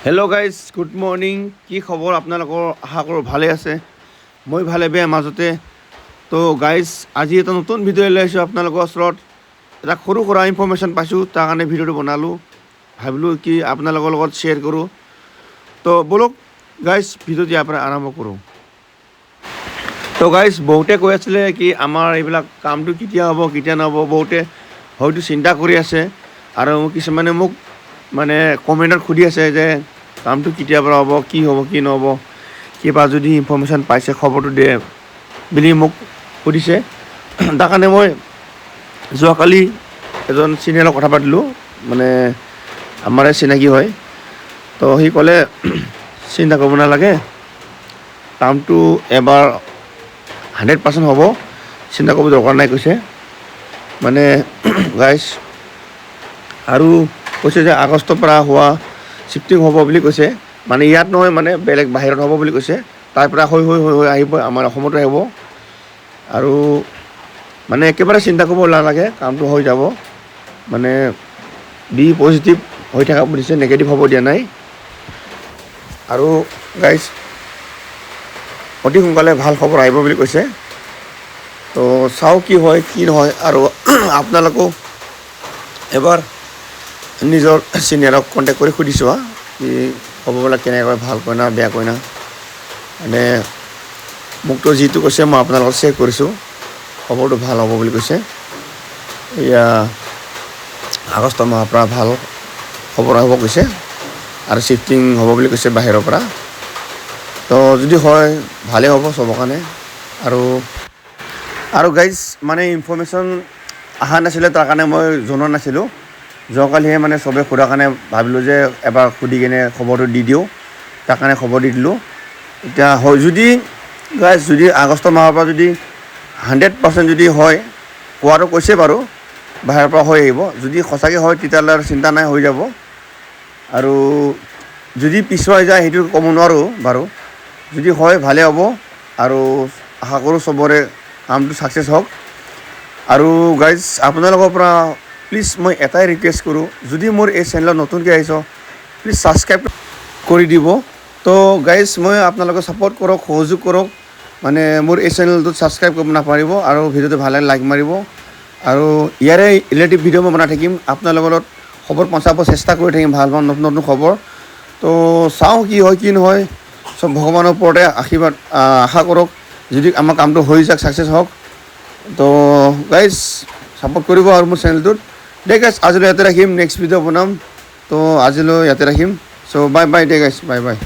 Hello' guys, good morning. কি খবৰ আপোনালোকৰ? আশা কৰোঁ ভালে আছে। মই ভালে বেয়া মাজতে। তো গাইজ, আজি এটা নতুন ভিডিঅ' লৈ আহিছোঁ আপোনালোকৰ ওচৰত। এটা সৰু সুৰা ইনফৰ্মেশ্যন পাইছোঁ, তাৰ কাৰণে ভিডিঅ'টো বনালোঁ। ভাবিলোঁ কি আপোনালোকৰ লগত শ্বেয়াৰ কৰোঁ। তো ব'লক গাইজ, ভিডিঅ'টো ইয়াৰ পৰা আৰম্ভ কৰোঁ। তো গাইজ, বহুতে কৈ আছিলে কি আমাৰ এইবিলাক কামটো কেতিয়া হ'ব কেতিয়া নহ'ব। বহুতে হয়তো চিন্তা কৰি আছে আৰু কিছুমানে মোক মানে কমেণ্টত সুধি আছে যে কামটো কেতিয়াৰ পৰা হ'ব, কি হ'ব কি নহ'ব, কিবা যদি ইনফৰ্মেশ্যন পাইছে খবৰটো দিয়ে বুলি মোক সুধিছে। তাৰ কাৰণে মই যোৱাকালি এজন চিনিয়ৰৰ কথা পাতিলোঁ, মানে আমাৰে চিনাকি হয়। তো সি ক'লে চিন্তা কৰিব নালাগে, কামটো এবাৰ 100% হ'ব, চিন্তা কৰিব দৰকাৰ নাই কৈছে। মানে গাইজ, আৰু কৈছে যে আগষ্টৰ পৰা হোৱা শ্বিফ্টিং হ'ব বুলি কৈছে। মানে ইয়াত নহয়, মানে বেলেগ বাহিৰত হ'ব বুলি কৈছে। তাৰ পৰা হৈ আহিব, আমাৰ অসমতো আহিব। আৰু মানে একেবাৰে চিন্তা কৰিব নালাগে, কামটো হৈ যাব। মানে বি পজিটিভ হৈ থকা বুলি দিছে, নিগেটিভ হ'ব দিয়া নাই। আৰু গাইজ, অতি সোনকালে ভাল খবৰ আহিব বুলি কৈছে। তো চাওঁ কি হয় কি নহয়। আৰু আপোনালোকেও এবাৰ নিজৰ চিনিয়ৰক কণ্টেক্ট কৰি সুধিছোঁ কি খবৰবিলাক কেনেকৈ, ভালকৈ না বেয়াকৈ না। মানে মোকতো যিটো কৈছে মই আপোনালোকক শ্বেয়াৰ কৰিছোঁ, খবৰটো ভাল হ'ব বুলি কৈছে। এয়া আগষ্ট মাহৰ পৰা ভাল খবৰ আহিব কৈছে আৰু শ্বিফটিং হ'ব বুলি কৈছে বাহিৰৰ পৰা। তো যদি হয় ভালেই হ'ব চবৰ কাৰণে। আৰু গাইজ, মানে ইনফৰ্মেশ্যন অহা নাছিলে, তাৰ কাৰণে মই জনোৱা নাছিলোঁ। যোৱাকালিহে মানে চবে সোধাৰ কাৰণে ভাবিলোঁ যে এবাৰ সুধি কিনে খবৰটো দি দিওঁ, তাৰ কাৰণে খবৰ দি দিলোঁ। এতিয়া হয় যদি গাইজ, যদি আগষ্ট মাহৰ পৰা যদি 100% যদি হয়, কোৱাটো কৈছে বাৰু, বাহিৰৰ পৰা হৈ আহিব। যদি সঁচাকৈ হয় তেতিয়াহ'লে আৰু চিন্তা নাই, হৈ যাব। আৰু যদি পিছুৱাই যায় সেইটো ক'ব নোৱাৰোঁ বাৰু। যদি হয় ভালেই হ'ব, আৰু আশা কৰোঁ চবৰে কামটো ছাকচেছ হওক। আৰু গাইজ, আপোনালোকৰ পৰা প্লিজ মই এটাই ৰিকুৱেষ্ট কৰোঁ, যদি মোৰ এই চেনেলত নতুনকৈ আহিছ প্লিজ ছাবস্ক্ৰাইব কৰি দিব। তো গাইজ, মই আপোনালোকে ছাপোৰ্ট কৰক, সহযোগ কৰক। মানে মোৰ এই চেনেলটোত ছাবস্ক্ৰাইব কৰিব নাপাহৰিব আৰু ভিডিঅ'টো ভাল লাগে লাইক মাৰিব। আৰু ইয়াৰে ৰিলেটিভ ভিডিঅ' মই বনাই থাকিম, আপোনালোকৰ লগত খবৰ পঞ্চাব চেষ্টা কৰি থাকিম, ভাল ভাল নতুন নতুন খবৰ। তো চাওঁ কি হয় কি নহয়, চব ভগৱানৰ ওপৰতে আশীৰ্বাদ আশা কৰক, যদি আমাৰ কামটো হৈ যাওক, ছাকচেছ হওক। তো গাইজ, ছাপোৰ্ট কৰিব আৰু মোৰ চেনেলটোত। দে গাইজ, আজিলৈ ইয়াতে ৰাখিম, নেক্সট ভিডিঅ' বনাম। তো আজিলৈ ইয়াতে ৰাখিম। চ' বাই বাই দে গাইজ, বাই বাই।